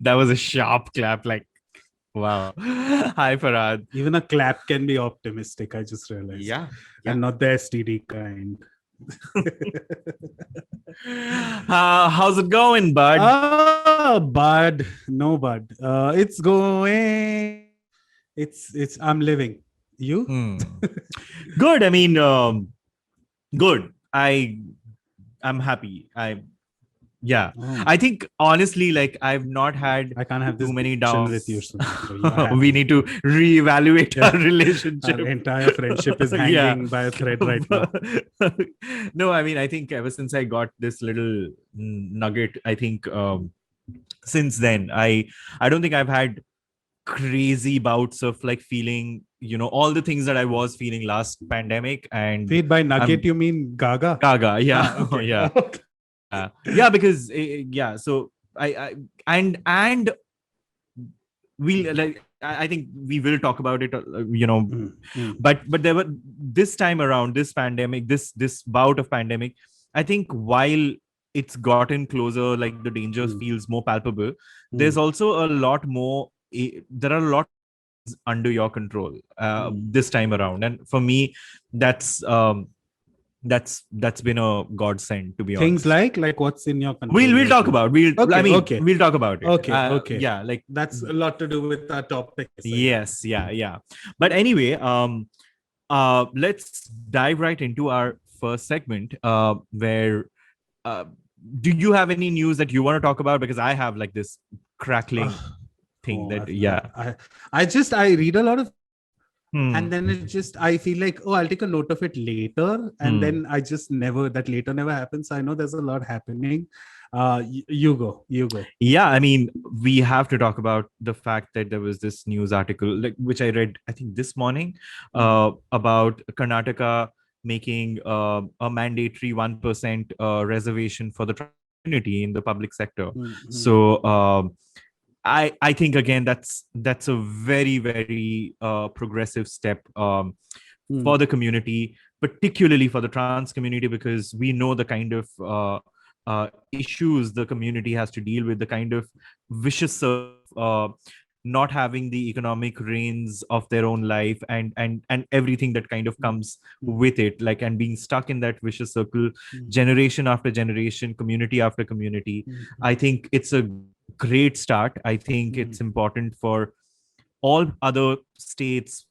That was a sharp clap. Like, wow. Hi, Farad. Even a clap can be optimistic, I just realized. Yeah. Yeah. And not the STD kind. How's it going, bud? Oh, bud. No, bud. It's going. I'm living. You? Hmm. Good. I mean, good. I'm happy. Yeah. Oh, I think honestly, like I've not had I can't have too this many discussion with you, downs. Sumit. You are We happy. need to reevaluate Yeah. our Our relationship. entire friendship is Yeah. hanging by a thread right now. No, I mean, I think ever since I got this little nugget, I think since then, I don't think I've had crazy bouts of like feeling, all the things that I was feeling last pandemic, and Wait, by nugget, I'm you mean Gaga? gaga. Yeah. Ah, okay. Yeah. Okay. Yeah, because yeah, so I and we like I think we will talk about it, Mm, mm, but there were this time around this pandemic, this bout of pandemic. I think while it's gotten closer, like the danger mm, feels more palpable, there's mm, also a lot more. There are a lot under your control mm. this time around, and for me, that's that's been a godsend, to be Things honest. like what's in your We'll control we'll right talk now? about we'll I Okay, mean okay, we'll talk about it. okay. Yeah, like That's a lot to do with our topic, yes, I know. yes, yeah, yeah. But anyway, let's dive right into our first segment, where uh, do you have any news that you want to talk about? Because I have like this crackling Ugh. thing Oh, that, yeah. I read a lot of, and Hmm. then it just I feel like, oh, I'll take a note of it later, and Hmm. then I just never that later never happens. So I know there's a lot happening. You go. Yeah, I mean, we have to talk about the fact that there was this news article, like which I read, I think this morning, Mm, about Karnataka making a mandatory 1% reservation for the trans community in the public sector. mm, mm, So I think again that's a very very progressive step mm, for the community, particularly for the trans community, because we know the kind of issues the community has to deal with, the kind of vicious circle of not having the economic reins of their own life, and everything that kind of mm, comes mm, with it, like, and being stuck in that vicious circle, mm, generation after generation, community after community. mm, I think it's a great start. I think mm, it's important for all other states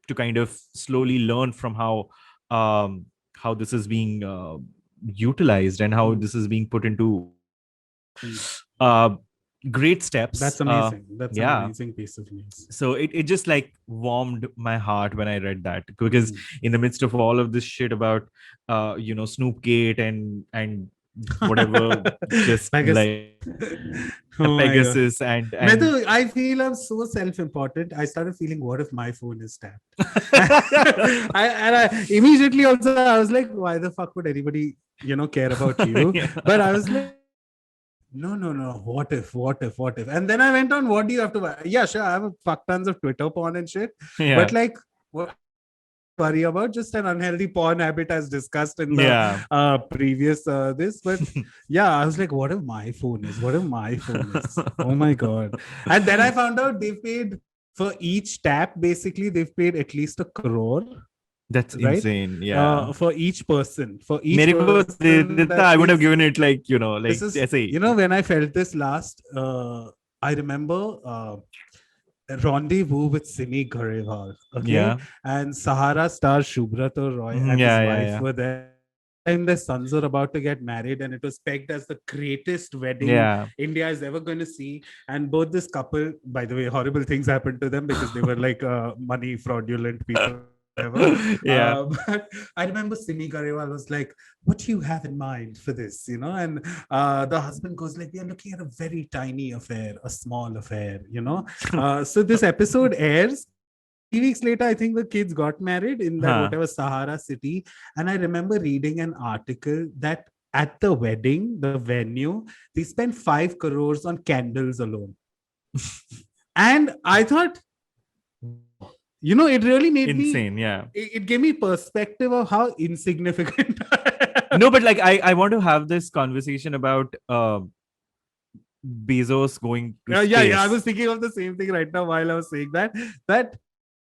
to kind of slowly learn from how this is being utilized and how mm, this is being put into mm. uh, great steps. That's amazing. That's an Yeah, amazing piece of news. so it just like warmed my heart when I read that, because Mm. in the midst of all of this shit about Snoopgate and whatever, just Pegasus. like Oh my god. Pegasus and Madhu, I feel I'm so self-important. I started feeling, what if my phone is tapped? I immediately also I was like, why the fuck would anybody, care about you? yeah. But I was like, no. What if? And then I went on, what do you have to buy? Yeah, sure. I have a fuck tons of Twitter porn and shit. But Yeah, like, what worry about? Just an unhealthy porn habit as discussed in the yeah. previous this. But yeah, I was like, what if my phone is? What if my phone is? Oh my god. And then I found out they've paid for each tap, basically, they've paid at least 1 crore, That's right? insane. Yeah. For each person. For each मेरे को person देता that I would have pays. given it like, This like is, ऐसे ही. when I felt this last, I remember Rendezvous with Simi Garewal, okay? Yeah. And Sahara star Shubhrata Roy Mhm, and his yeah, yeah, wife yeah. were there. And their sons were about to get married, and it was pegged as the greatest wedding Yeah. India is ever going to see. And both this couple, by the way, horrible things happened to them because they were like money fraudulent people. Whatever. Yeah. But I remember Simi Garewal was like, "What do you have in mind for this?" And the husband goes like, "We are looking at a very tiny affair, a small affair." So this episode airs. 3 weeks later, I think the kids got married in that Huh. whatever Sahara city. And I remember reading an article that at the wedding, the venue, they spent 5 crores on candles alone. And I thought, it really made me, Insane. Yeah. it gave me perspective of how insignificant. No, but like I want to have this conversation about Bezos going to Yeah, space. yeah. I was thinking of the same thing right now while I was saying that. That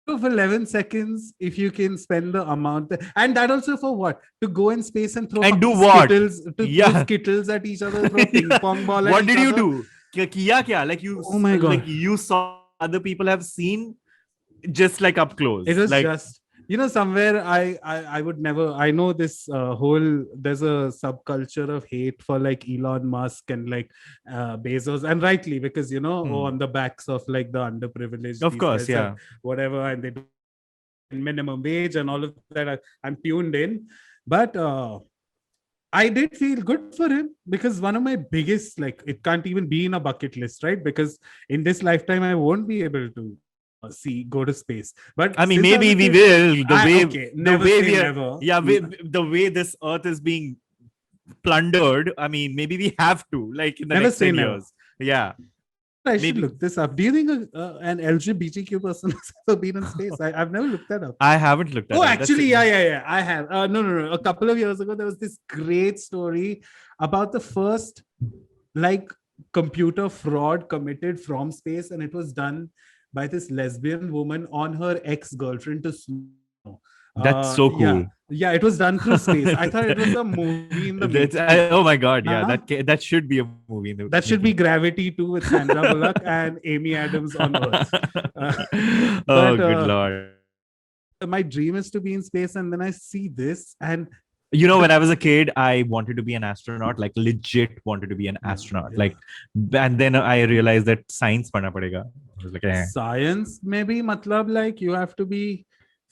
for 11 seconds, if you can spend the amount, and that also for what? To go in space and throw And do fucking what? skittles, to throw Yeah. skittles at each other, throw ping Yeah. pong ball at What each did you other. do? Kiya kya? Like Oh my God. you saw other people have seen just like up close. It was like just, somewhere I would never. I know this whole. There's a subculture of hate for like Elon Musk and like Bezos, and rightly because on the backs of like the underprivileged. of These course, guys have yeah. whatever, and they do minimum wage and all of that. I'm tuned in, but I did feel good for him because one of my biggest, like, it can't even be in a bucket list, right? Because in this lifetime, I won't be able to go to space. But I mean, since maybe was a we kid- will. okay, The never way say we are, never. yeah, the way this Earth is being plundered. I mean, maybe we have to, like in the Never next say 10 never. years. Yeah, I should maybe. look this up. Do you think an LGBTQ person has ever been in space? I've never looked that up. I haven't looked at Oh, it. actually, yeah. I have. No. A couple of years ago, there was this great story about the first like computer fraud committed from space, and it was done by this lesbian woman on her ex-girlfriend to snow. That's so cool. Yeah, it was done through space. I thought it was a movie in the making. Oh my god, yeah, Huh? that should be a movie. In the That should be making. Gravity 2 with Sandra Bullock and Amy Adams on Earth. Oh, But good lord. my dream is to be in space, and then I see this, and You know, when I was a kid, I wanted to be an astronaut, like legit wanted to be an Yeah, astronaut. yeah. Like, and then I realized that science padna padega. I was like, science maybe matlab like you have to be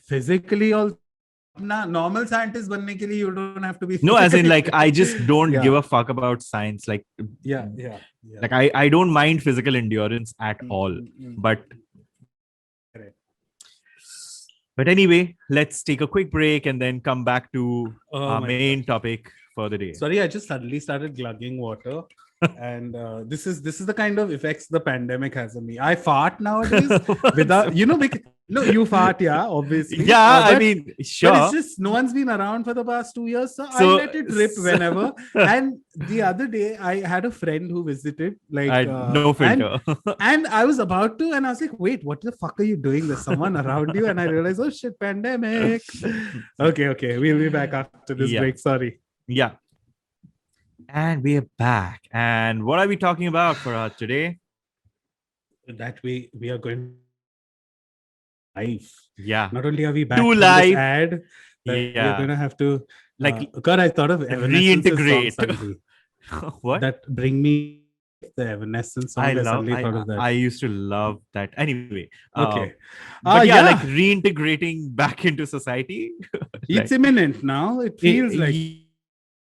physically all normal scientist banne ke liye you don't have to be no, as in like I just don't Yeah. give a fuck about science. Like, yeah like I don't mind physical endurance at all. But Correct. but anyway, let's take a quick break and then come back to Oh our my main topic for the day. Sorry, I just suddenly started glugging water. And this is the kind of effects the pandemic has on me. I fart nowadays without no, you fart, yeah, obviously. Yeah, I but- mean, But sure. it's just no one's been around for the past 2 years, so I So- let it rip whenever. And the other day, I had a friend who visited, like No filter. and I was about to, and I was like, "Wait, what the fuck are you doing? There's someone around you." And I realized, "Oh shit, pandemic." Okay, we'll be back after this Yeah. break. Sorry. Yeah. And we're back. And what are we talking about for today? That way, we are going live. Yeah. Not only are we back To from live. this ad, that we're Yeah. gonna have to Like God, I thought of Evanescence's reintegrate. song suddenly. what? That bring me the Evanescence song. I suddenly thought of that. I used to love that. Anyway. Okay. But yeah, yeah. like reintegrating back into society. It's imminent now. It feels like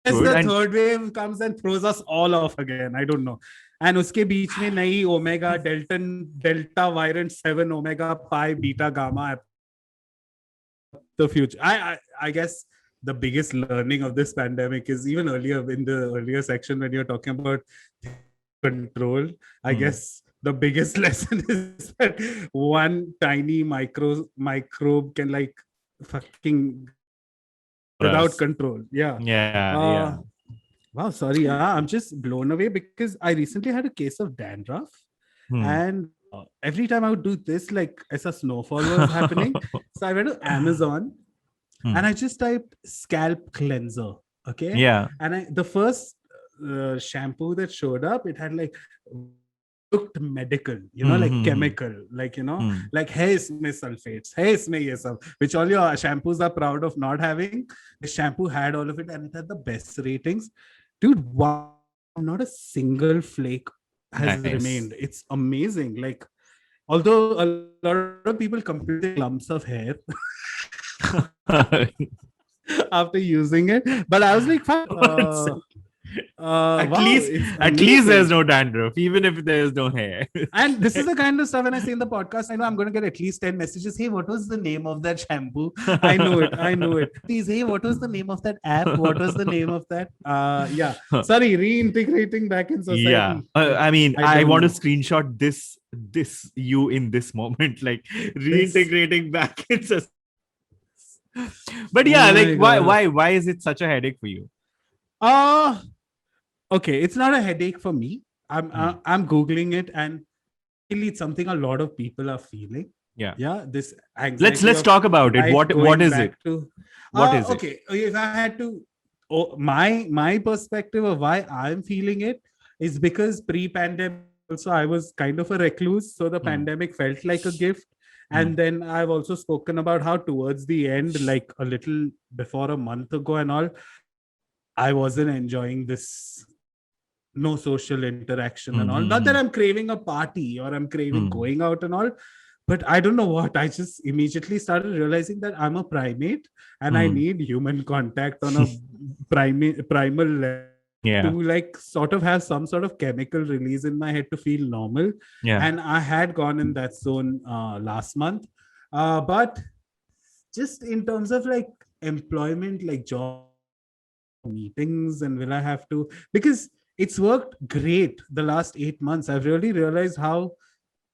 as Good, the and- third wave comes and throws us all off again. I don't know. And उसके बीच में नई omega delta variant 7 omega pi beta gamma the future. I guess the biggest learning of this pandemic is even earlier in the earlier section when you're talking about control. I guess the biggest lesson is that one tiny microbe can like fucking without control. Yeah. Yeah. Wow, sorry. Yeah, I'm just blown away because I recently had a case of dandruff, and every time I would do this, like as a snowfall was happening, so I went to Amazon and I just typed scalp cleanser. Okay. Yeah. And the first shampoo that showed up, it had like looked medical, like chemical, like like hey, isme sulfates, hey, isme ye sab, which all your shampoos are proud of not having. The shampoo had all of it, and it had the best ratings. Dude, wow, not a single flake has remained. It's amazing. Like, although a lot of people compare the lumps of hair after using it, but I was like, at least there's no dandruff, even if there's no hair. And this is the kind of stuff when I say in the podcast, I know I'm going to get at least 10 messages. Hey, what was the name of that shampoo? I know it. Please, hey, what was the name of that app? What was the name of that? Yeah. Sorry, reintegrating back in society. Yeah. I mean, I I don't want know. to screenshot this you in this moment, like reintegrating back in society. But yeah, Oh my like God. why is it such a headache for you? Okay, it's not a headache for me. I'm googling it, and really it's something a lot of people are feeling. Yeah. Yeah, this Let's anxiety of talk about it. life What going is back it? to. What is it? Okay, if I had to, my perspective of why I'm feeling it is because pre-pandemic also I was kind of a recluse, so the pandemic felt like a gift. And then I've also spoken about how towards the end, like a little before a month ago and all, I wasn't enjoying this no social interaction and all. Not that I'm craving a party or I'm craving going out and all, but I don't know what. I just immediately started realizing that I'm a primate and I need human contact on a primal level Yeah. to like sort of have some sort of chemical release in my head to feel normal. Yeah. And I had gone in that zone last month. But just in terms of like employment, like job meetings, and will I have to, because it's worked great the last 8 months. I've really realized how,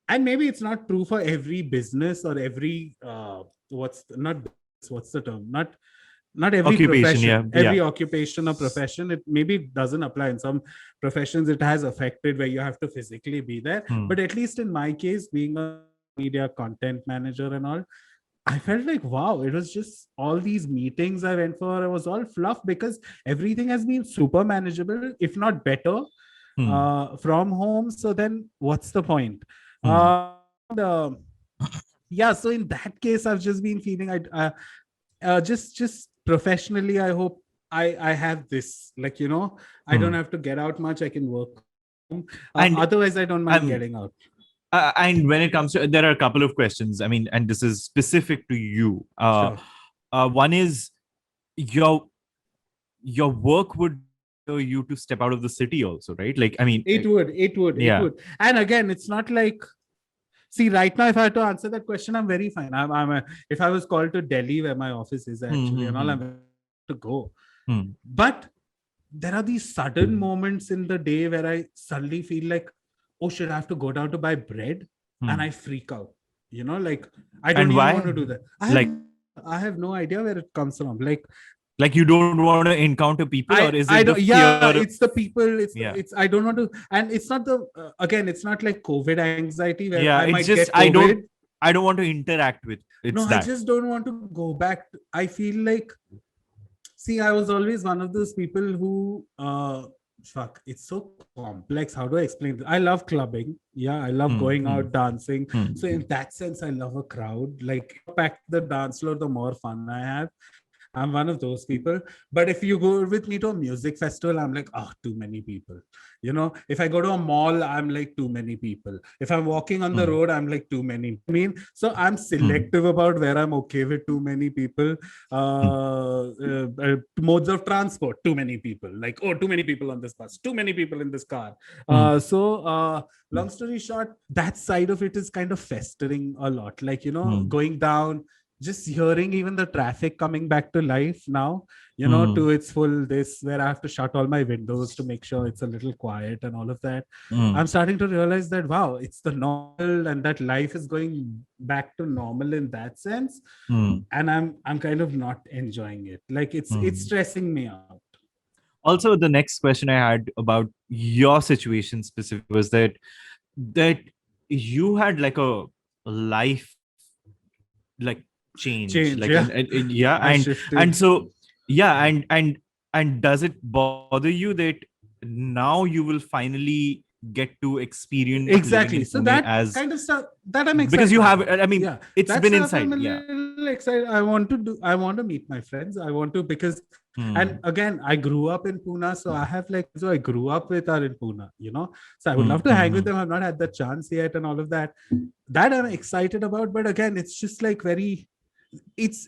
and maybe it's not true for every business or every what's the term, not every Occupation. Yeah. profession, Yeah. every occupation or profession. It maybe doesn't apply in some professions. It has affected where you have to physically be there, but at least in my case, being a media content manager and all, I felt like, wow, it was just all these meetings I went for, it was all fluff because everything has been super manageable, if not better, from home. So then what's the point? And, yeah, so in that case, I've just been feeling, just professionally, I hope I have this, like, I don't have to get out much, I can work. And Otherwise, I don't mind getting out. And when it comes to, there are a couple of questions. I mean, and this is specific to you. Sure. One is your work would allow you to step out of the city also, right? Like, I mean, It would. And again, it's not like, see, right now, if I had to answer that question, I'm very fine. If I was called to Delhi, where my office is actually, and all, I'm to go. But there are these sudden moments in the day where I suddenly feel like, oh shit, I have to go down to buy bread, and I freak out. Like I don't And even why? want to do that. I have no idea where it comes from. Like you don't want to encounter people, or is it I the don't, fear? yeah, it's the people. Yeah. It's I don't want to, and it's not the again, it's not like COVID anxiety where Yeah, I it's might just get COVID. I don't want to interact with. It's No, I that. just don't want to go back. I feel like, see, I was always one of those people who fuck, it's so complex. How do I explain this? I love clubbing. Yeah, I love going out dancing. So in that sense, I love a crowd. Like, pack the dance floor, the more fun I have. I'm one of those people. But if you go with me to a music festival, I'm like, oh, too many people. If I go to a mall, I'm like, too many people. If I'm walking on the road, I'm like, too many. I mean, so I'm selective about where I'm okay with too many people. Modes of transport, too many people. Like, oh, too many people on this bus, too many people in this car. Long story short, that side of it is kind of festering a lot. Like, going down, just hearing even the traffic coming back to life now, to its full, this where I have to shut all my windows to make sure it's a little quiet and all of that. I'm starting to realize that, wow, it's the normal, and that life is going back to normal in that sense. And I'm kind of not enjoying it. Like it's stressing me out. Also, the next question I had about your situation specific was that you had like a life like change like yeah. and so yeah, and does it bother you that now you will finally get to experience exactly, so Pune that as kind of stuff that I'm excited because you have, about. I mean, Yeah, it's that's been stuff inside. I'm a Yeah. little excited. I want to meet my friends. I want to, because and again, I grew up in Pune, so I have like, so I grew up with are in Pune, so I would love to hang with them. I've not had the chance yet and all of that I'm excited about. But again, it's just like very, it's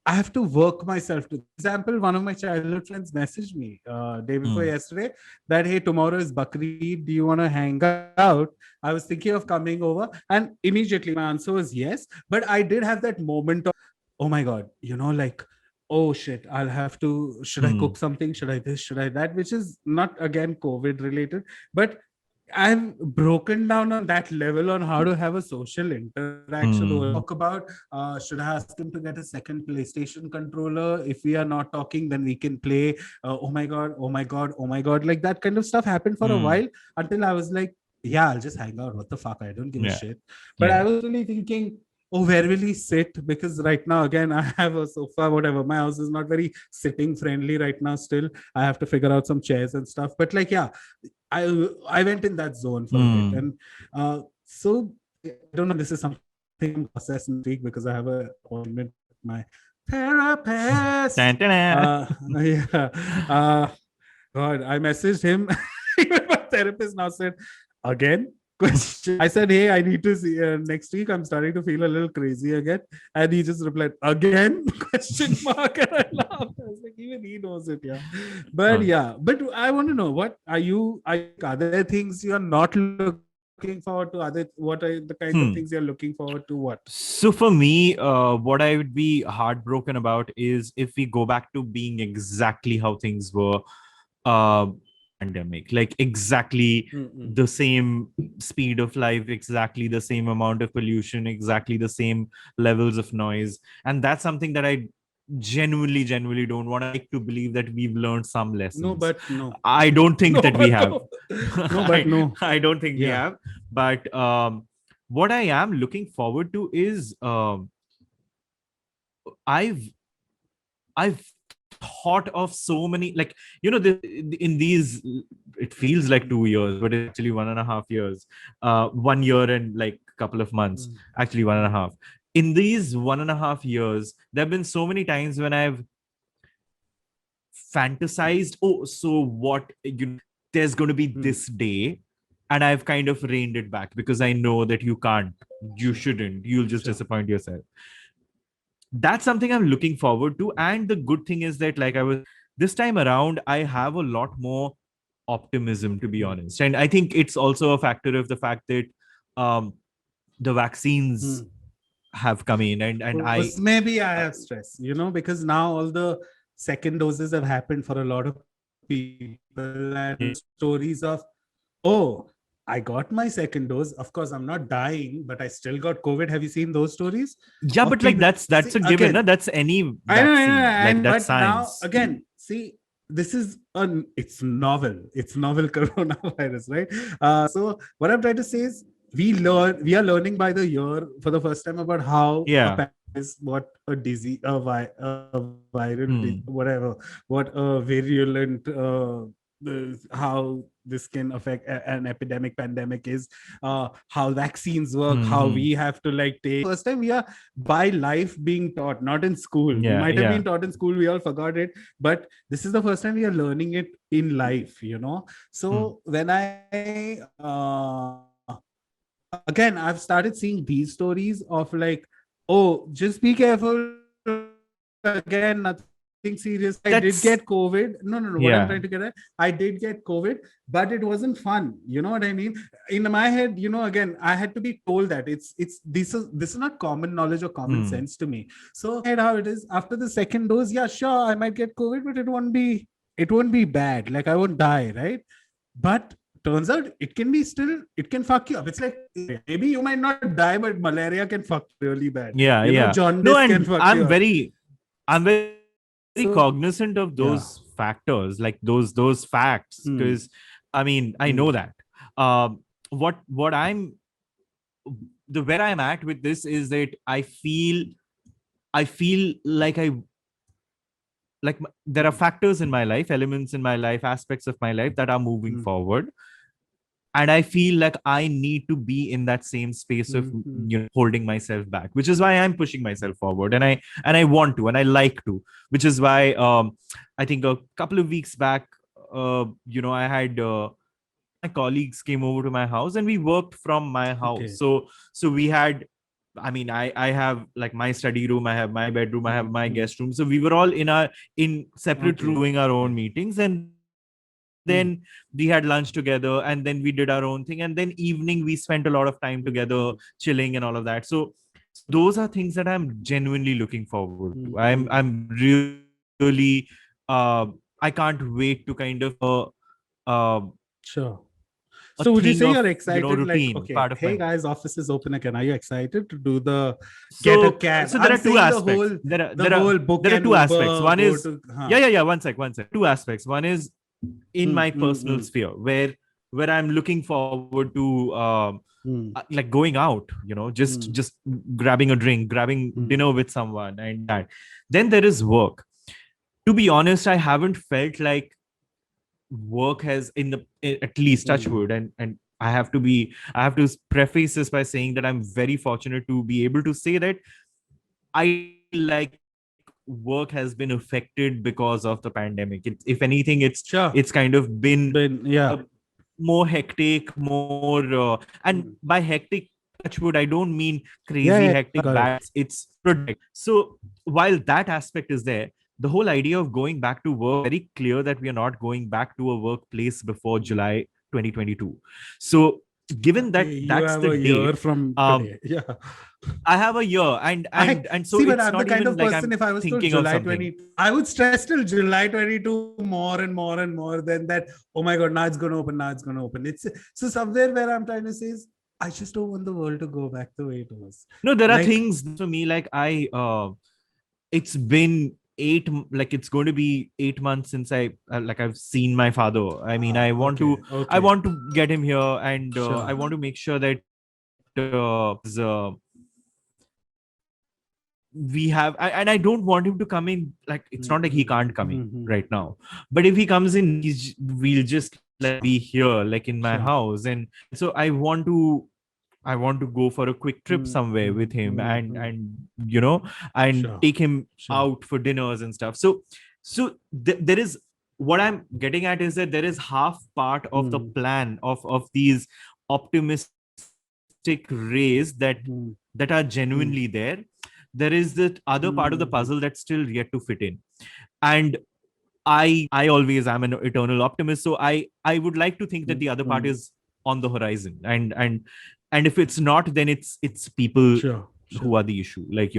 I have to work myself to. Example, one of my childhood friends messaged me day before yesterday that, hey, tomorrow is Bakri, do you want to hang out? I was thinking of coming over, and immediately my answer was yes. But I did have that moment of, oh my god, like, oh shit, I'll have to, should I cook something, should I this, should I that, which is not again COVID related, but I've broken down on that level on how to have a social interaction. Talk about should I ask him to get a second PlayStation controller? If we are not talking, then we can play. Oh my god! Oh my god! Oh my god! Like that kind of stuff happened for a while until I was like, yeah, I'll just hang out. What the fuck? I don't give a shit. But I was really thinking, oh, where will he sit? Because right now, again, I have a sofa, whatever. My house is not very sitting friendly right now. Still, I have to figure out some chairs and stuff. But like, yeah, I went in that zone for a bit, and so I don't know. This is something I'm processing next week because I have a appointment with my therapist. Yeah. God, I messaged him. Even my therapist now said, again? Question. I said, hey, I need to see next week. I'm starting to feel a little crazy again. And he just replied, again? Question mark. And I laughed. I was like, even he knows it, yeah. But yeah, but I want to know, what are there things you're not looking forward to? What are the kind of things you're looking forward to? What? So for me, what I would be heartbroken about is if we go back to being exactly how things were pandemic, like exactly the same speed of life, exactly the same amount of pollution, exactly the same levels of noise. And that's something that I genuinely don't want to believe that we've learned some lessons. No, but no. I don't think that we have. No, but no. I don't think we have. But what I am looking forward to is I've thought of so many, like, in these, it feels like 2 years, but it's actually 1.5 years, 1 year and like a couple of months, actually 1.5. In these 1.5 years, there have been so many times when I've fantasized, oh, so what, there's going to be this day, and I've kind of reined it back because I know that you shouldn't, you'll just disappoint yourself. That's something I'm looking forward to. And the good thing is that, like, this time around, I have a lot more optimism, to be honest. And I think it's also a factor of the fact that the vaccines have come in, and maybe I have stress, because now all the second doses have happened for a lot of people, and stories of, oh, I got my second dose. Of course, I'm not dying, but I still got COVID. Have you seen those stories? Yeah, but like that's a given. No? That's any vaccine. I know, like that's science. Now, again, see, this is it's novel. It's novel coronavirus, right? So what I'm trying to say is, we are learning by the year for the first time about how is what a disease, a viral, whatever, what a virulent, how this can affect an epidemic, pandemic is, how vaccines work, how we have to like take. First time we are by life being taught, not in school. We might have been taught in school, we all forgot it, but this is the first time we are learning it in life, So when I again, I've started seeing these stories of like, oh, just be careful. Again, nothing serious. I did get COVID. No. What I'm trying to get at, I did get COVID, but it wasn't fun. You know what I mean? In my head, again, I had to be told that this is not common knowledge or common sense to me. So how it is after the second dose, yeah, sure, I might get COVID, but it won't be bad. Like, I won't die, right? But turns out it can fuck you up. It's like, maybe you might not die, but malaria can fuck really bad. Jaundice can fuck I'm you up. I'm very cognizant of those factors, like those facts, because I mean, I know that. Where I'm at with this is that I feel like there are factors in my life, elements in my life, aspects of my life that are moving forward. And I feel like I need to be in that same space of holding myself back, which is why I'm pushing myself forward, and I want to, and I like to, which is why I think a couple of weeks back, I had my colleagues came over to my house and we worked from my house. So we had, I mean, I have like my study room, I have my bedroom, I have my guest room. So we were all in separate rooms doing our own meetings, and then we had lunch together, and then we did our own thing, and then evening we spent a lot of time together chilling and all of that. So those are things that I'm genuinely looking forward to. I'm really I can't wait to kind of sure. So would you thing say of, you're excited? Like, routine, okay, part of hey my. guys, office is open again. Are you excited to do the get a So cab? so there I'm are two saying aspects. the whole book There are and two aspects. Uber, One go is, to yeah. One sec. Two aspects. One is in Mm, my mm, personal mm, sphere where I'm looking forward to mm, like going out, mm, just grabbing a drink, grabbing mm, dinner with someone, and that. Then there is work. To be honest, I haven't felt like work has at least touch mm, wood, and I have to preface this by saying that I'm very fortunate to be able to say that I like work has been affected because of the pandemic. If anything, sure. it's kind of been But yeah. uh, more hectic, more and Mm. by hectic, touch wood, I don't mean Yeah, crazy yeah, I hectic got it. bad. It's project. So while that aspect is there, the whole idea of going back to work, very clear that we are not going back to a workplace before July 2022. So given that You that's have the a year date, from um today. Yeah. I have a year, I and so see, but it's I'm the not kind even of like person, I'm if I was told thinking of July something. 20, I would stress till July 22 more and more and more than that. Oh my God, now it's going to open. Now it's going to open. It's so somewhere where I'm trying to say is, I just don't want the world to go back the way it was. No, there are Like, things for me, like it's been like it's going to be 8 months since I've seen my father. I mean, okay, I okay, want to get him here, and I sure. want to make sure that we have, and I don't want him to come in. Like, it's not like he can't come in Mm-hmm. right now, but if he comes in, we'll just like be here, like in my Sure. house. And so I want to go for a quick trip somewhere with him, Mm-hmm. and Sure, take him sure. out for dinners and stuff. So there is, what I'm getting at is that there is half part of the Mm-hmm. plan of these optimistic rays that are genuinely there. There is the other part of the Mm-hmm. puzzle that's still yet to fit in. And I always am an eternal optimist, so I would like to think that the other part Mm-hmm. is on the horizon. And if it's not, then it's people Sure, who sure. are the issue. Like,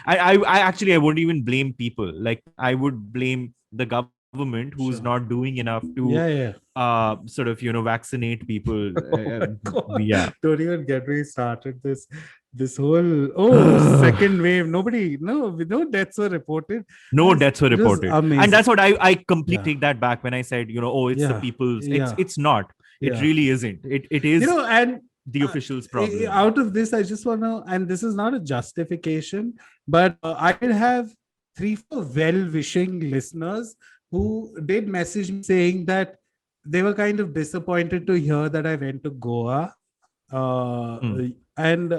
I actually, I wouldn't even blame people. Like, I would blame the government who's Sure. not doing enough to Yeah, yeah. sort of vaccinate people. Oh my God. Yeah. Don't even get me started. This whole second wave. No deaths were reported. No As deaths were it was reported, and amazing. that's what I completely Yeah. take that back when I said, oh, it's the Yeah. people's. Yeah. It's not. It Yeah. really isn't. It is And the uh, official's problem. out of this, I just want to, and this is not a justification, but I did have 3 4 well-wishing listeners who did message me saying that they were kind of disappointed to hear that I went to Goa. Uh, Hmm. and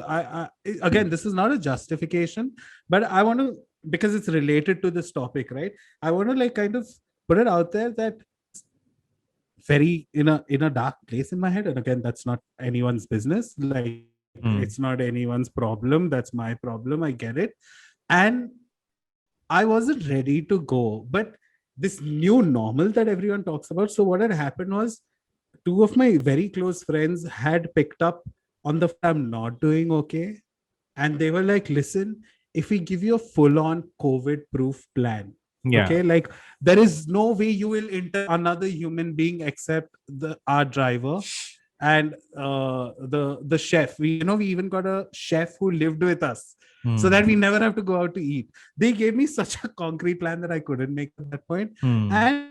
again, this is not a justification, but I want to, because it's related to this topic, right? I want to like kind of put it out there that very in a dark place in my head, and again, that's not anyone's business. Like, Hmm. it's not anyone's problem. That's my problem. I get it. And I wasn't ready to go, but this new normal that everyone talks about. So what had happened was, two of my very close friends had picked up on the I'm not doing okay, and they were like, listen, if we give you a full-on COVID proof plan, Yeah. okay, like there is no way you will enter another human being except our driver and the chef. We even got a chef who lived with us, so Hmm. that we never have to go out to eat. They gave me such a concrete plan that I couldn't make at that point. Hmm. And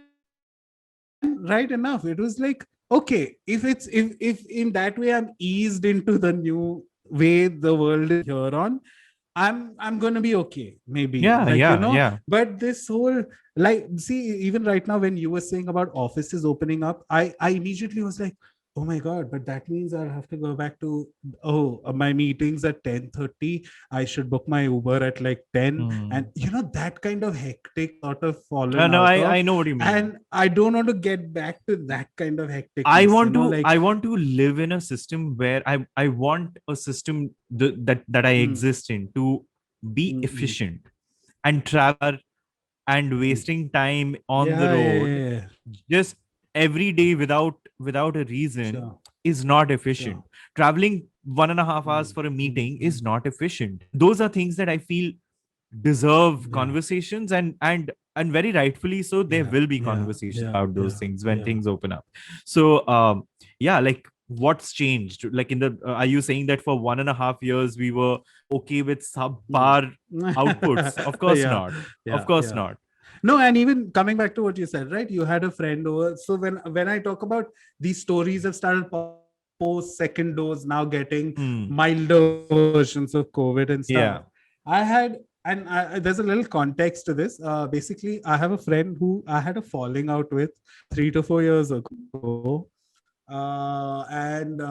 right enough, it was like, okay, if in that way I'm eased into the new way the world is here on, I'm gonna be okay, maybe, Yeah. like, Yeah. Yeah. but this whole, like, see, even right now when you were saying about offices opening up, I immediately was like, oh my God, but that means I'll have to go back to, my meetings at 10:30. I should book my Uber at like 10, and Hmm. that kind of hectic sort of fallen No, out of. I know what you mean. And I don't want to get back to that kind of hecticness, like, I want to live in a system where I want a system that I mm, exist in to be mm, mm, efficient, and travel and mm. wasting time on the Yeah, yeah, road yeah, yeah. just every day without a reason Sure, is not efficient. sure. Traveling 1.5 hours Mm, for a mm, meeting is mm. not efficient. Those are things that I feel deserve Yeah, conversations, and very rightfully so, there yeah, will be yeah, conversations yeah, about those yeah, things when yeah. things open up. So yeah, like what's changed? Like in the are you saying that for 1.5 years we were okay with subpar outputs? Of course Yeah, not. Of yeah, course yeah. not. No, and even coming back to what you said, right? You had a friend over. So when I talk about these stories have started post second dose, now getting Hmm. milder versions of COVID and stuff. Yeah. I had, and there's a little context to this. Basically, I have a friend who I had a falling out with 3 to 4 years ago, and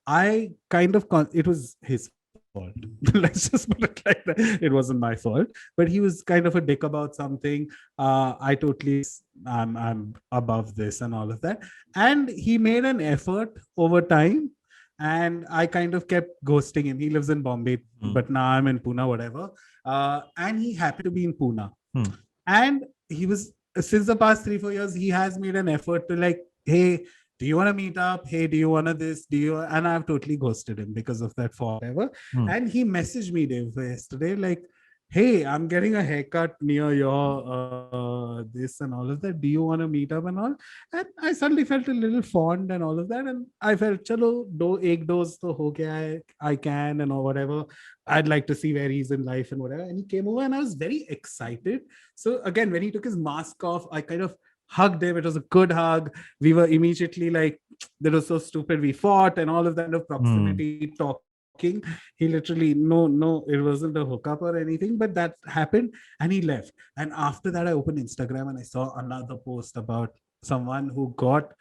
I kind of it was his fault. Let's just put it like that. It wasn't my fault, but he was kind of a dick about something. I totally, I'm above this and all of that. And he made an effort over time, and I kind of kept ghosting him. He lives in Bombay, Hmm. but now I'm in Pune, whatever. And he happened to be in Pune, Hmm. and he was, since the past 3 4 years, he has made an effort to like, hey, do you want to meet up? Hey, do you want to this? Do you? And I've totally ghosted him because of that forever. Hmm. And he messaged me Dave yesterday, like, hey, I'm getting a haircut near your this and all of that. Do you want to meet up and all? And I suddenly felt a little fond and all of that. And I felt, chalo, do ek dose to ho gaya hai, I can and or whatever. I'd like to see where he's in life and whatever. And he came over and I was very excited. So again, when he took his mask off, I kind of hugged him. It was a good hug. We were immediately like, that was so stupid. We fought and all of that of Hmm. proximity talking. He literally, no, it wasn't a hookup or anything, but that happened and he left. And after that, I opened Instagram and I saw another post about someone who got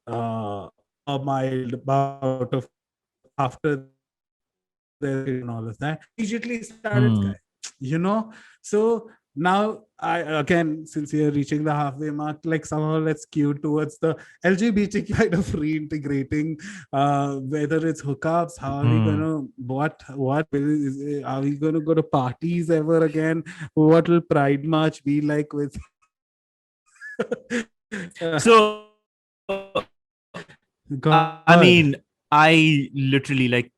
a mild bout of after and all of that. Immediately started, Hmm. so now I again, since we are reaching the halfway mark, like somehow let's skew towards the LGBT kind of reintegrating, whether it's hookups, how are we Hmm. gonna, are we gonna go to parties ever again? What will Pride March be like with So I God? mean, I literally like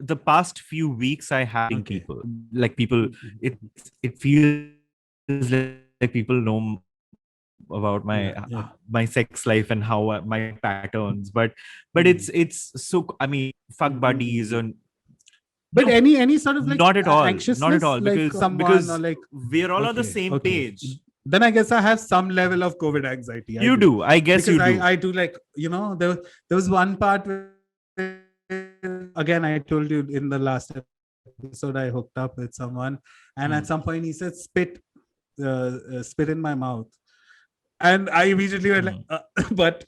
the past few weeks I have been Okay. people, like people, it feels like people know about Yeah, yeah. my sex life and how my patterns, but Mm. it's so, I mean, fuck buddies Mm. and But no, any sort of like not at all, not at anxiousness, all, like someone or because like, we're all on the okay, same okay. page. Then I guess I have some level of COVID anxiety. I You do, do, I guess because you do. I do, like, there was one part where, again, I told you in the last episode, I hooked up with someone, and at Hmm. some point he said, spit in my mouth. And I immediately went like, Hmm. but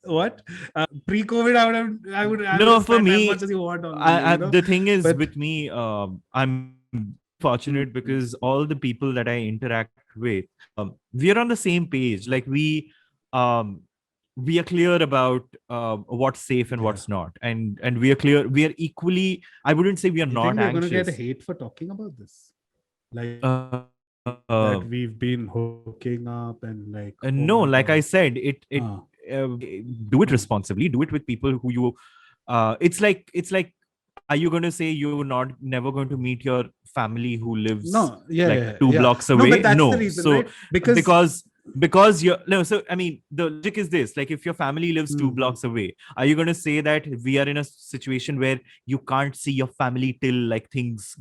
what? Pre-COVID, I would No, have for spent as me, much as you want on me, the thing is but with me, I'm fortunate because all the people that I interact with, we are on the same page. Like um, we are clear about what's safe and yeah. what's not, and we are clear. We are equally. I wouldn't say we are You think not we're going to get anxious. hate for talking about this? Like Uh, that we've been hooking up and like, oh no, my like I God. said, it Uh, do it uh, responsibly. Do it with people who you. It's like, are you going to say you're not never going to meet your family who lives no, yeah, like yeah, two yeah. blocks No, but away? that's the No. reason, So right? Because, because because you're no, so I mean the logic is this: like if your family lives two hmm, blocks away, are you going to say that we are in a situation where you can't see your family till like things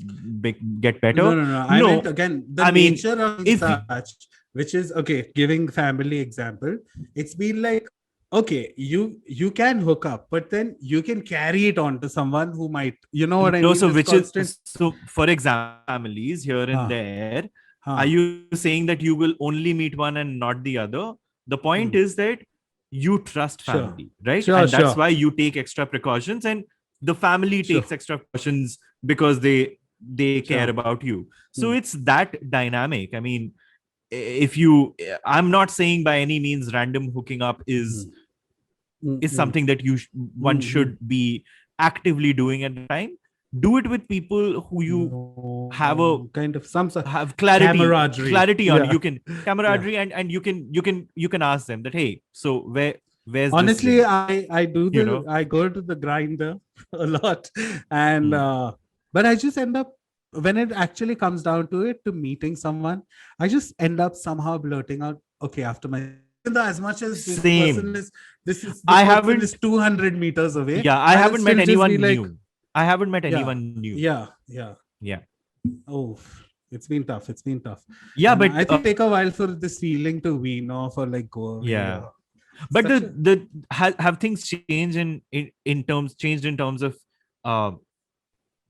get better? no. I meant No. again the I mean, nature of if such, which is okay. Giving family example, it's been like, okay, you can hook up, but then you can carry it on to someone who might, you know what I no, mean? so This which is constant, so for example, families here and huh, there, are huh, you saying that you will only meet one and not the other? The point hmm, is that you trust sure, family, right? sure, And that's sure, why you take extra precautions, and the family sure, takes extra precautions because they care sure. about you. So Hmm, it's that dynamic. I mean, if you, I'm not saying by any means random hooking up hmm, is hmm, something that one hmm, should be actively doing at the time. Do it with people who you have a no, kind of some sort have camaraderie. clarity on. Yeah, You can yeah. camaraderie, and you can ask them that, hey, so where's this Honestly, limit, you know? I go to the grinder a lot, and Hmm. but I just end up, when it actually comes down to it, to meeting someone, I just end up somehow blurting out, okay, after my though as much as this Same. person is this I person haven't. is 200 meters away, Yeah, I I'll haven't met still just be anyone like, new. I haven't met yeah, anyone new. yeah, yeah. Yeah. Oh, it's been tough. It's been tough. Yeah, And but I think take a while for this feeling to wean off or like go away. yeah. But Such the have things changed in terms of uh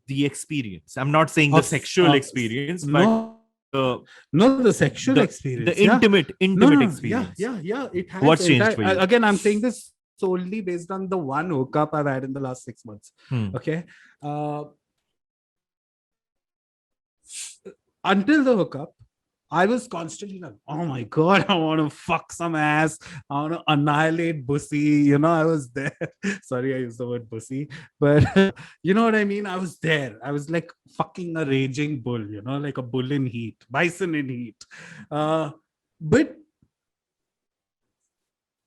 the experience. I'm not saying the of sexual experience, but no, the the sexual the experience. intimate No, experience. yeah. It has. What's changed for you? Again, I'm saying this solely based on the one hookup I've had in the last 6 months. Hmm. Okay. Until the hookup, I was constantly like, oh my God, I want to fuck some ass. I want to annihilate pussy. You know, I was there. Sorry, I used the word pussy, but you know what I mean? I was there. I was like fucking a raging bull, you know, like a bull in heat, bison in heat. But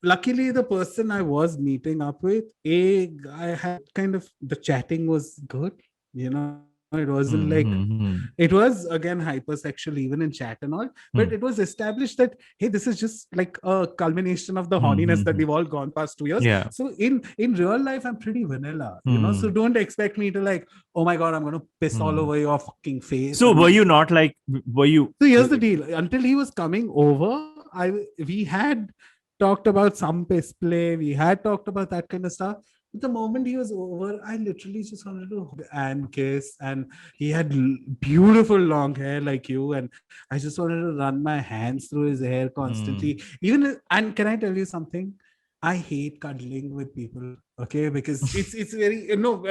luckily, the person I was meeting up with, I had kind of the chatting was good, you know. It wasn't like it was again hypersexual even in chat and all, but it was established that hey, this is just like a culmination of the horniness that we've all gone past 2 years. Yeah. So in real life, I'm pretty vanilla, you know. So don't expect me to like, oh my God, I'm gonna piss all over your fucking face. So were you not like, were you? So here's the deal. Until he was coming over, we had talked about some piss play. We had talked about that kind of stuff. But the moment he was over, I literally just wanted to hug and kiss. And he had beautiful long hair like you. And I just wanted to run my hands through his hair constantly. And can I tell you something? I hate cuddling with people. Okay, because it's very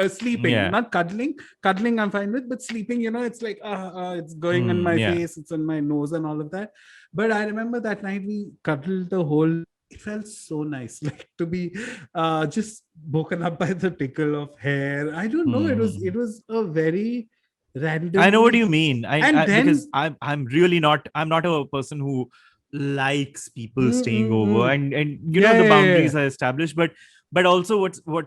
sleeping, not cuddling. Cuddling I'm fine with, but sleeping, you know, it's like it's going on my face, it's on my nose, and all of that. But I remember that night we cuddled the whole. It felt so nice, like to be just woken up by the tickle of hair. I don't know. It was a very random. I know what you mean. Because I'm really not. I'm not a person who likes people staying over, and you know the boundaries are established. But also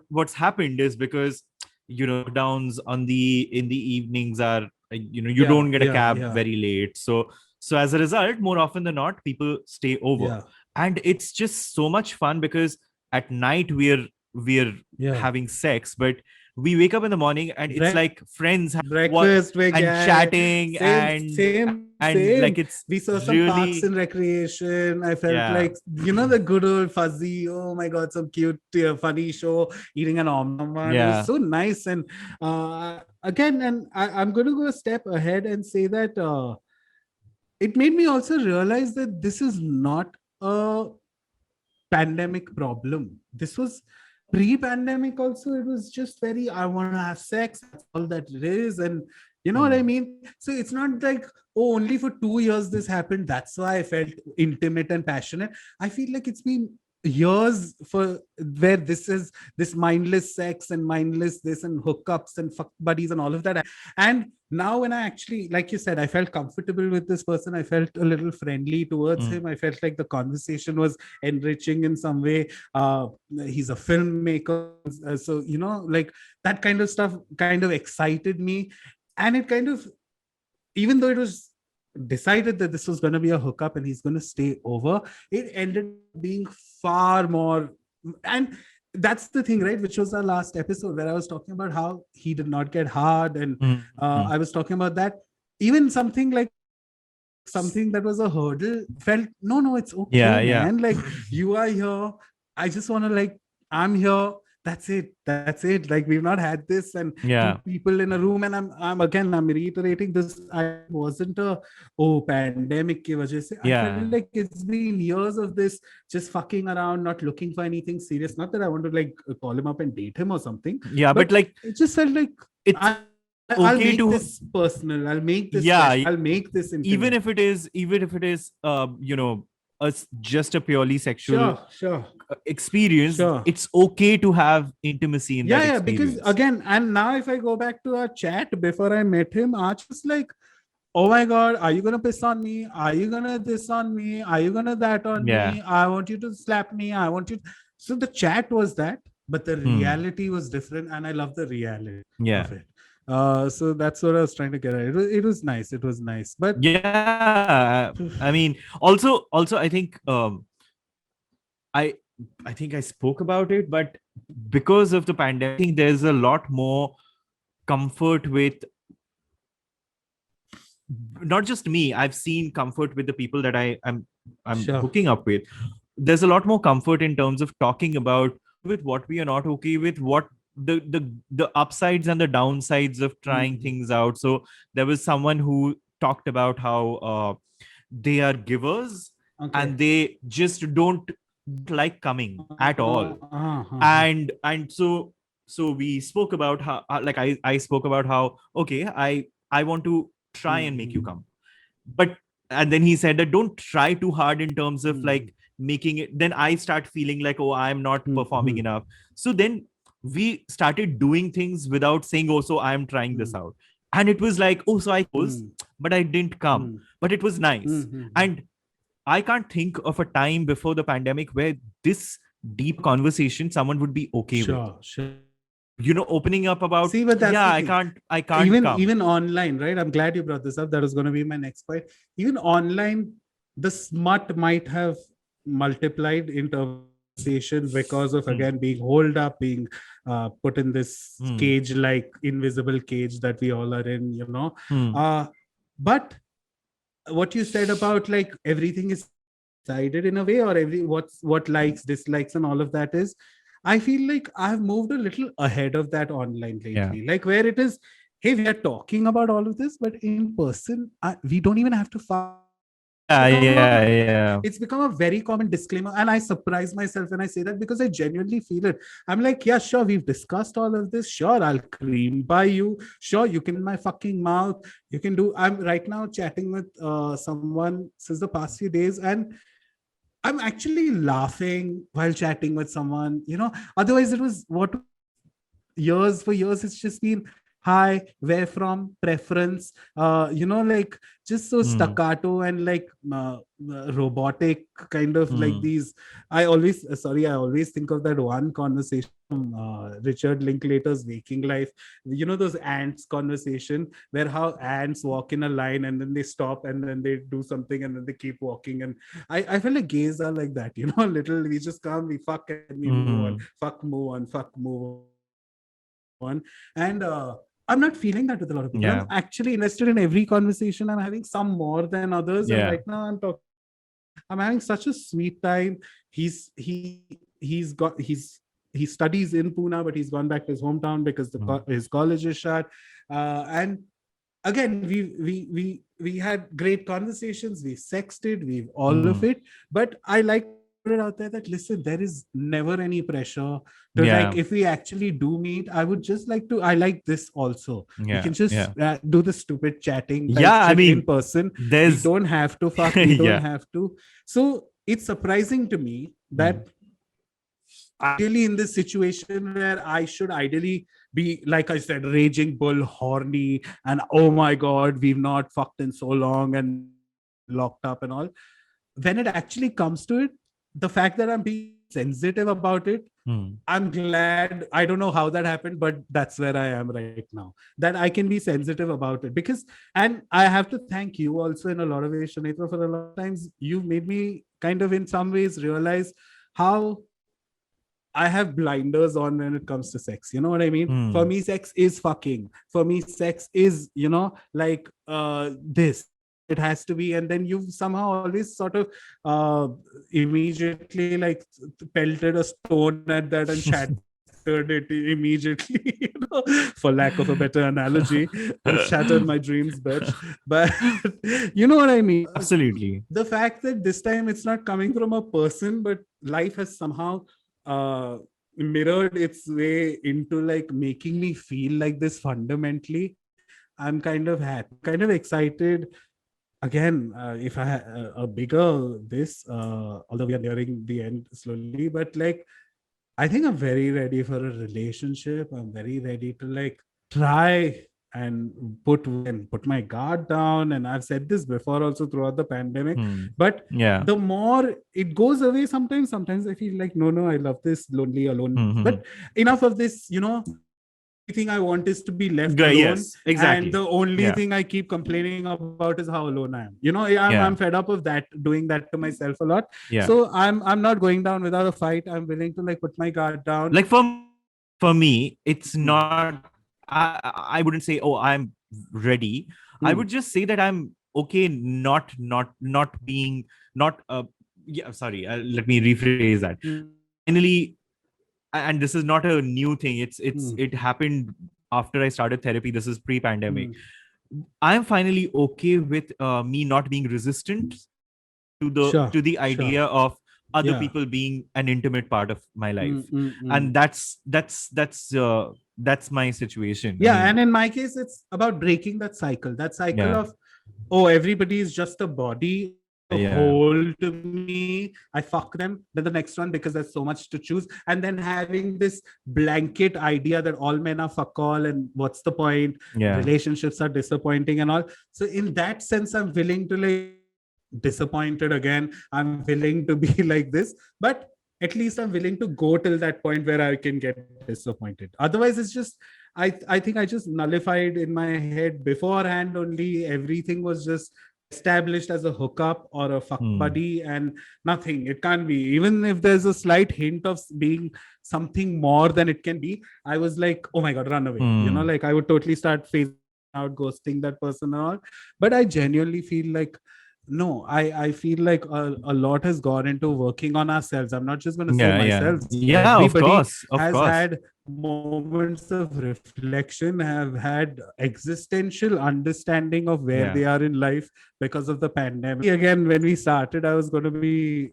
what's happened is because you know downs in the evenings are you don't get a cab very late. So as a result, more often than not, people stay over, and it's just so much fun because at night we're having sex, but we wake up in the morning and it's like friends breakfast and chatting same. Like it's we saw some really, parks and recreation. I felt like the good old fuzzy, oh my God, some cute funny show, eating an omelette. It was so nice. And again, and I'm going to go a step ahead and say that it made me also realize that this is not a pandemic problem. This was pre-pandemic also. It was just very, I want to have sex, that's all that it is. And you know what I mean? So it's not like, oh, only for 2 years this happened, that's why I felt intimate and passionate. I feel like it's been years for where this mindless sex and mindless this and hookups and fuck buddies and all of that. And now when I actually, like you said, I felt comfortable with this person, I felt a little friendly towards him, I felt like the conversation was enriching in some way. He's a filmmaker, so you know, like that kind of stuff kind of excited me. And it kind of, even though it was decided that this was going to be a hookup and he's going to stay over, it ended up being far more. And that's the thing, right? Which was our last episode where I was talking about how he did not get hard. And I was talking about that. Even something like something that was a hurdle felt, no, it's okay, man. Like you are here. I just want to like, I'm here. That's it. Like we've not had this, and two people in a room, and I'm reiterating this. I wasn't a pandemic ki wajah se. I felt like it's been years of this just fucking around, not looking for anything serious. Not that I want to like call him up and date him or something. But like it just felt like I'll make this personal. I'll make this. I'll make this intimate. Even if it is, just a purely sexual experience, it's okay to have intimacy in that experience. Because again, and now if I go back to our chat before I met him, Arch was like, oh my God, are you gonna piss on me? Are you gonna this on me? Are you gonna that on me? I want you to slap me. I want you. So the chat was that, but the reality was different, and I love the reality of it. So that's what I was trying to get at. It was nice. It was nice. But I mean, also I think I think I spoke about it, but because of the pandemic, I think there's a lot more comfort with not just me. I've seen comfort with the people that I'm Sure. hooking up with. There's a lot more comfort in terms of talking about with what we are not okay with, what the upsides and the downsides of trying Mhm. things out. So there was someone who talked about how they are givers Okay. and they just don't like coming at all. Uh-huh. And so we spoke about how like I spoke about how okay, I want to try and make you Mhm. come, but and then he said that don't try too hard in terms of Mhm. like making it. Then I start feeling like, oh, I'm not performing Mhm. enough. So then we started doing things without saying, oh, so I'm trying this Mhm. out. And it was like, oh, so I was, Mhm. but I didn't come, Mhm. but it was nice. Mhm. And I can't think of a time before the pandemic where this deep conversation someone would be okay with. Sure, sure. Opening up about, See, but that's yeah, the I thing. can't Even come. online, right? I'm glad you brought this up. That was going to be my next point. Even online, the smut might have multiplied in terms of conversation because of Hmm. again being holed up, being put in this Hmm. cage, like invisible cage that we all are in. Hmm. But what you said about like everything is decided in a way, or what likes, dislikes, and all of that is, I feel like I've moved a little ahead of that online Yeah. lately, like where it is, hey, we are talking about all of this, but in person, we don't even have to fight. Yeah. Yeah. Yeah. It's become a very common disclaimer, and I surprise myself when I say that because I genuinely feel it. I'm like, yeah, sure, we've discussed all of this, sure, I'll cream by you, sure, you can in my fucking mouth, you can do. I'm right now chatting with someone since the past few days, and I'm actually laughing while chatting with someone. Otherwise it was what years for years it's just been hi, where from, preference, like just so Hmm. staccato and like robotic kind of like Hmm. these. I always think of that one conversation from Richard Linklater's Waking Life, those ants conversation where how ants walk in a line and then they stop and then they do something and then they keep walking. And I feel like gays are like that, little, we just come, we fuck, and then we move on, Hmm. fuck, move on, fuck, move on. And I'm not feeling that with a lot of people. I'm Yeah. actually invested in every conversation. I'm having some more than others. And Yeah. right now I'm having such a sweet time. He's got he studies in Pune, but he's gone back to his hometown because Hmm. his college is shut. And again, we had great conversations. We sexted, we've all of Hmm. it. But I like to put it out there that listen, there is never any pressure to like, Yeah. if we actually do meet, I would just like to, I like this also. We Yeah. can just Yeah. do the stupid chatting type Yeah. I shit in mean, person. We there's don't have to fuck, we don't yeah. have to. So it's surprising to me Hmm. that ideally in this situation where I should ideally be, like I said, raging bull, horny, and oh my god, we've not fucked in so long and locked up and all. When it actually comes to it, the fact that I'm being sensitive about it, Hmm. I'm glad. I don't know how that happened, but that's where I am right now. That I can be sensitive about it because, and I have to thank you also in a lot of ways, Shanitra, for a lot of times you've made me kind of in some ways realize how I have blinders on when it comes to sex. You know what I mean? For Hmm. me, sex is fucking. For me, sex is, like this. It has to be. And then you've somehow always sort of immediately like pelted a stone at that and shattered it immediately, for lack of a better analogy, and shattered my dreams, bitch. But you know what I mean? Absolutely. The fact that this time it's not coming from a person, but life has somehow uh mirrored its way into like making me feel like this fundamentally. I'm kind of happy, kind of excited. Again, if I had a bigger this, although we are nearing the end slowly, but like I think I'm very ready for a relationship. I'm very ready to like try and put my guard down. And I've said this before also throughout the pandemic, Hmm. but Yeah. the more it goes away, sometimes I feel like no, I love this lonely alone. Hmm. But enough of this, thing I want is to be left alone. Yes, exactly. And the only Yeah. thing I keep complaining about is how alone I am. Yeah. I'm fed up of that, doing that to myself a lot. Yeah. So I'm not going down without a fight. I'm willing to like put my guard down. Like for me, it's Hmm. not. I wouldn't say, oh, I'm ready. I Hmm. would just say that I'm okay. Not being not. Yeah. Sorry. Let me rephrase that. Hmm. Finally, and this is not a new thing. Hmm. It happened after I started therapy. This is pre-pandemic. Hmm. I'm finally okay with me not being resistant Sure. to the Sure. idea of other Yeah. people being an intimate part of my life, Mm. and that's my situation. I Yeah, mean, and in my case, it's about breaking that cycle. That cycle yeah, of, oh, everybody is just a body, a yeah, whole to me. I fuck them. Then the next one because there's so much to choose, and then having this blanket idea that all men are fuck all, and what's the point? yeah, Relationships are disappointing and all. So in that sense, I'm willing to like disappointed again. I'm willing to be like this, but at least I'm willing to go till that point where I can get disappointed. Otherwise, it's just I think I just nullified in my head beforehand. Only everything was just established as a hookup or a fuck Hmm. buddy, and nothing. It can't be. Even if there's a slight hint of being something more than it can be, I was like, oh my god, run away. Hmm. Like I would totally start phasing out, ghosting that person and all. But I genuinely feel like no, I feel like a lot has gone into working on ourselves. I'm not just going to say Yeah. myself. Yeah, of Everybody course, of has course. had moments of reflection, have had existential understanding of where Yeah. they are in life because of the pandemic. Again, when we started, I was going to be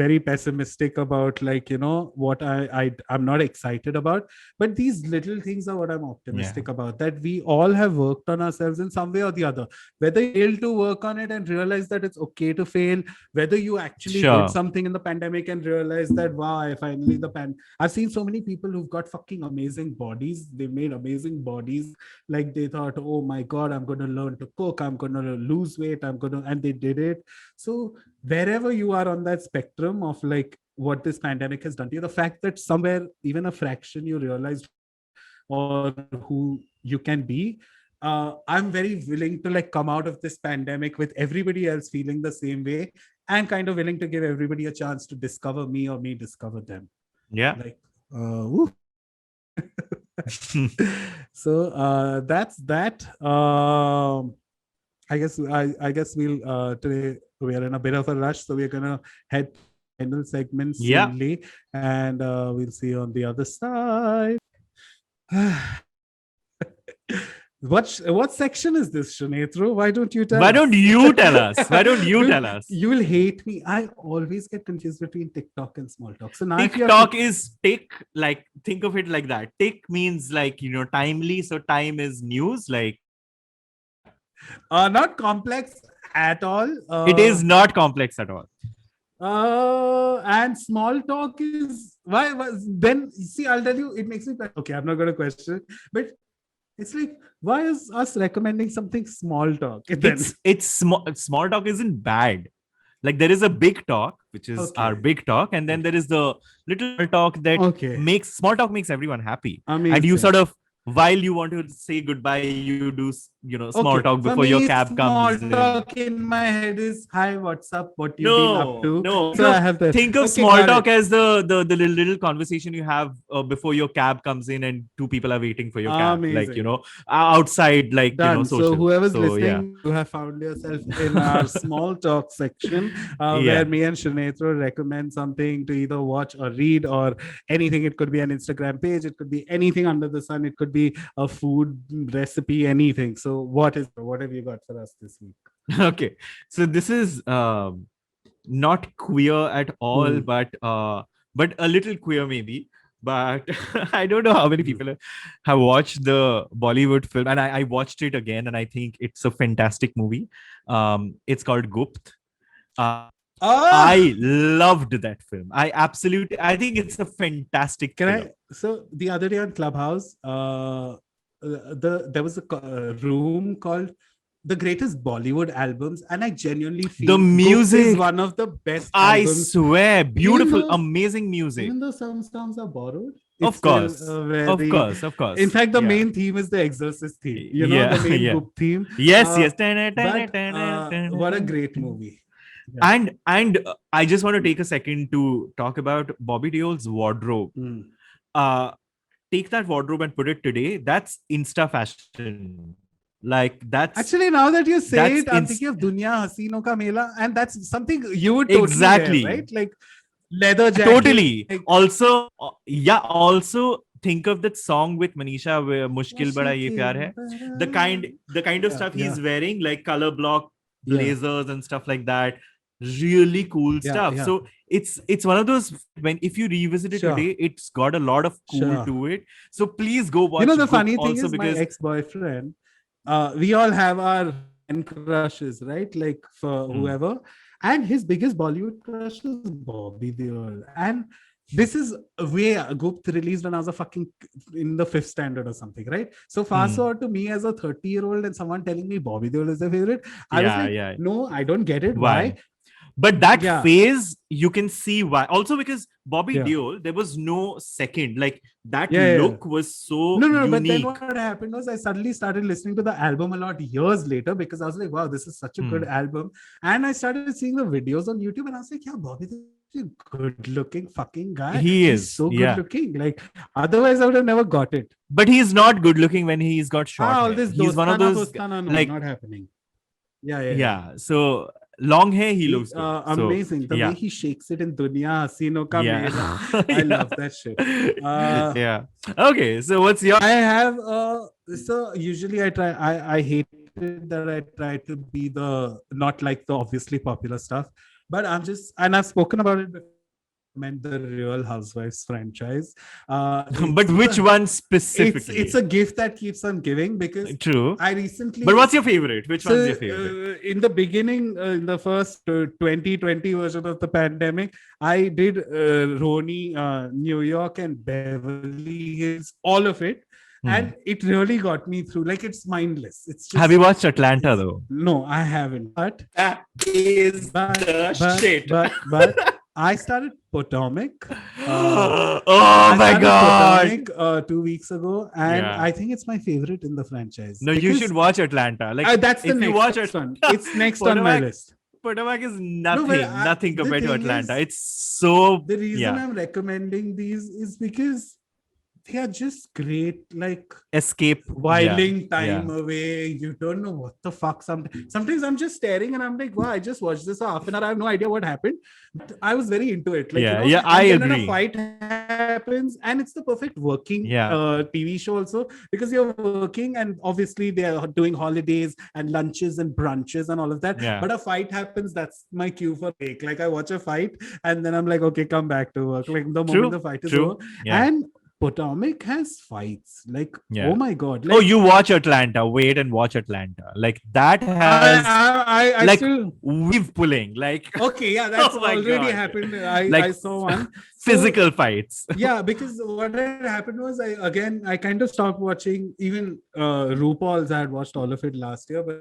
very pessimistic about like what I'm not excited about, but these little things are what I'm optimistic about, that we all have worked on ourselves in some way or the other, whether you fail to work on it and realize that it's okay to fail, whether you actually did Sure. something in the pandemic and realize that wow, I finally I've seen so many people who've got fucking amazing bodies. They made amazing bodies. Like they thought, oh my god, I'm going to learn to cook, I'm going to lose weight, and they did it. So wherever you are on that spectrum of like what this pandemic has done to you, the fact that somewhere even a fraction you realized or who you can be, I'm very willing to like come out of this pandemic with everybody else feeling the same way, and kind of willing to give everybody a chance to discover me or me discover them. Yeah. Like so that's that. I guess we'll today we are in a bit of a rush, so we're gonna head to the final segment soonly, and we'll see you on the other side. What section is this, Shanetru? Why don't you tell Why us? don't you tell us? Why don't you tell us? You will hate me. I always get confused between TikTok and small talk. So now TikTok is tick, like think of it like that. Tick means like timely, so time is news. Like not complex at all. it is not complex at all. And small talk is why was then see, I'll tell you, it makes me okay, I'm not gonna question, but it's like, why is us recommending something small talk? It's small talk isn't bad. Like there is a big talk, which is our big talk, and then there is the little talk that makes small talk makes everyone happy. Amazing. And you sort of, while you want to say goodbye, you do small talk before your cab comes. Small talk in my head is, hi, what's up? What you been up to? No. So I have that. Think of small talk as the little conversation you have before your cab comes in and two people are waiting for your cab. Like, outside, like, done. social. So whoever's listening, you have found yourself in our small talk section where me and Shanetru recommend something to either watch or read or anything. It could be an Instagram page. It could be anything under the sun. It could be a food recipe, anything. So what have you got for us this week? Okay, so this is not queer at all, but a little queer maybe. But I don't know how many people have watched the Bollywood film, and I watched it again, and I think it's a fantastic movie. It's called Gupt. I loved that film. I think it's a fantastic film. So the other day on Clubhouse, there was a room called the greatest Bollywood albums, and I genuinely feel the music is one of the best albums. I swear, beautiful, amazing music. Even though some songs are borrowed. it's Of course. still a Of very. course. Of course. In fact, the Yeah. main theme is the Exorcist theme. You know, Yeah. the main Yeah. Goop theme. Yes. Uh, Yes. But what a great movie. Yeah. And I just want to take a second to talk about Bobby Deol's wardrobe. Mm. Take that wardrobe and put it today. That's Insta fashion. Like that's Actually, now that you say that's it, I'm inst- thinking of Dunya Hasino Ka Mela, and that's something you would totally Exactly. wear, right? Like leather jacket. totally. Like, Also, yeah. Also, think of that song with Manisha, where "Mushkil Bada Ye Pyar Hai." The kind of Yeah, stuff yeah. he's wearing, like color block Yeah. blazers and stuff like that. Really cool Yeah, stuff. yeah. So it's one of those, when if you revisit it Sure. today, it's got a lot of cool Sure. to it. So please go watch. You know, the Goop funny thing also is, my because ex-boyfriend, we all have our fan crushes, right? Like for whoever. And his biggest Bollywood crush is Bobby Deol. And this is way Goop released when I was a fucking in the 5th standard or something, right? So fast forward to me as a 30-year-old and someone telling me Bobby Deol is their favorite. I was like, no, I don't get it. Why? But that Yeah. phase, you can see why. Also, because Bobby Yeah. Deol, there was no second. Like that Yeah, yeah. look was so No, unique. but then what happened was I suddenly started listening to the album a lot years later because I was like, wow, this is such a good album. And I started seeing the videos on YouTube and I was like, yeah, Bobby Deol is a good looking fucking guy. He's so good yeah. looking. Like, otherwise I would have never got it. But he's not good looking when he's got short all hair. this He's one of dostana, those postana, no, like not happening. Yeah. So long hair, he looks good. So, amazing. The way he shakes it in Dunya Hasino Ka Mela. I love that shit. Yeah. Okay. So what's your? I have so usually I hate it that I try to be the not like the obviously popular stuff, but and I've spoken about it before. Meant the Real Housewives franchise. But which one specifically? It's a gift that keeps on giving because true. I recently. But what's your favorite? Which one's your favorite? In the beginning, in the first 2020 version of the pandemic, I did Roni, New York, and Beverly Hills, all of it. And it really got me through. Like, it's mindless. It's just, have you watched Atlanta though? No, I haven't. But that is the shit. But I started Potomac. Oh my god! Potomac, 2 weeks ago, and Yeah. I think it's my favorite in the franchise. No, you should watch Atlanta. Like that's the if you next watch one. It's next on my Potomac- list. Potomac is nothing the compared to thing Atlanta. is, It's so The reason yeah. I'm recommending these is because they are just great, like Escape whiling Yeah. time away. You don't know what the fuck. Sometimes I'm just staring and I'm like, wow, I just watched this for half an hour. I have no idea what happened. But I was very into it. Like, Yeah, you know, yeah, I and then agree. a fight happens, and it's the perfect working Yeah. TV show also because you're working, and obviously they are doing holidays and lunches and brunches and all of that. Yeah. But a fight happens, that's my cue for break. Like, I watch a fight and then I'm like, okay, come back to work. Like the moment the fight is over. Yeah. And Potomac has fights. Like, Yeah. oh my god. Oh, Like, you watch Atlanta. Wait and watch Atlanta. Like that has I like still weave pulling. Like okay, yeah, that's Oh my already God. happened. Like, I saw one. physical fights. Yeah, because what had happened was I kind of stopped watching even RuPaul's. I had watched all of it last year, but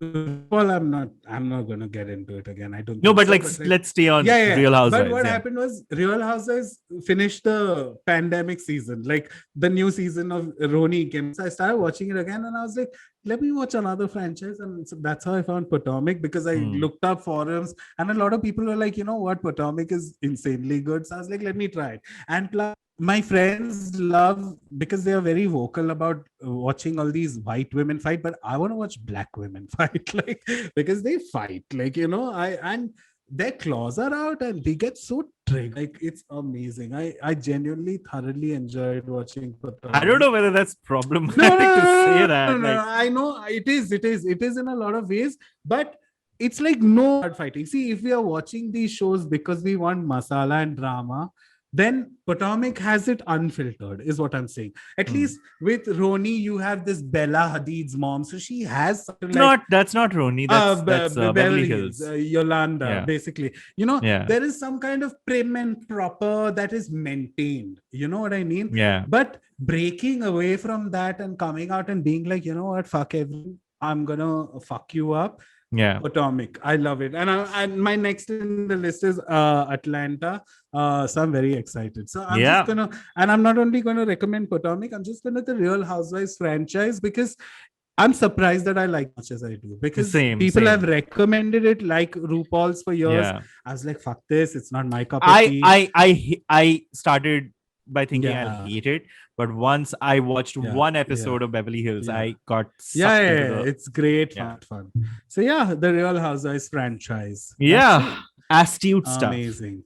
RuPaul, I'm not gonna get into it again. I don't No, think but so, like let's stay on yeah. Real Housewives. But what yeah. happened was Real Housewives finished the pandemic season, like the new season of Roni came. So I started watching it again, and I was like, let me watch another franchise, and so that's how I found Potomac because I looked up forums, and a lot of people were like, you know what, Potomac is insanely good. So I was like, let me try it, and plus. My friends love because they are very vocal about watching all these white women fight, but I want to watch black women fight, like because they fight, like you know, and their claws are out and they get so triggered. Like it's amazing. I genuinely thoroughly enjoyed watching. I don't know whether that's problematic No, to say that. no, like, I know it is in a lot of ways, but it's like no hard fighting. See, if we are watching these shows because we want masala and drama, then Potomac has it unfiltered, is what I'm saying. At least with Roni, you have this Bella Hadid's mom, so she has like, that's not Roni. That's Beverly Hills. Yolanda, basically. You know, Yeah. there is some kind of prim and proper that is maintained. You know what I mean? Yeah. But breaking away from that and coming out and being like, you know what, fuck everything, I'm gonna fuck you up. Yeah. Potomac. I love it. And my next in the list is Atlanta. So I'm very excited. So I'm just Yeah. gonna, and I'm not only gonna recommend Potomac, I'm just gonna the Real Housewives franchise because I'm surprised that I like much as I do because Same, people have same. recommended it like RuPaul's for years. Yeah. I was like, fuck this, it's not my cup of tea. I started by thinking I'll Yeah, hate it, but once I watched yeah, one yeah, episode of Beverly Hills, yeah. I got Yeah, sucked yeah, into yeah, the it's great yeah. fun. So yeah, the Real Housewives franchise. That's it. Yeah. Astute stuff Amazing.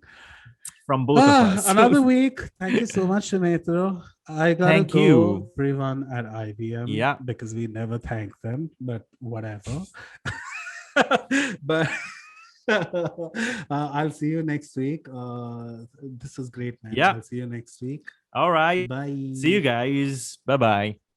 from both of us. Another week. Thank you so much, Sumitro. I gotta Thank go, you. everyone at IBM, Yeah. because we never thank them, but whatever. But I'll see you next week. This was great, man. Yeah. I'll see you next week. All right. See you Bye. guys. Bye bye.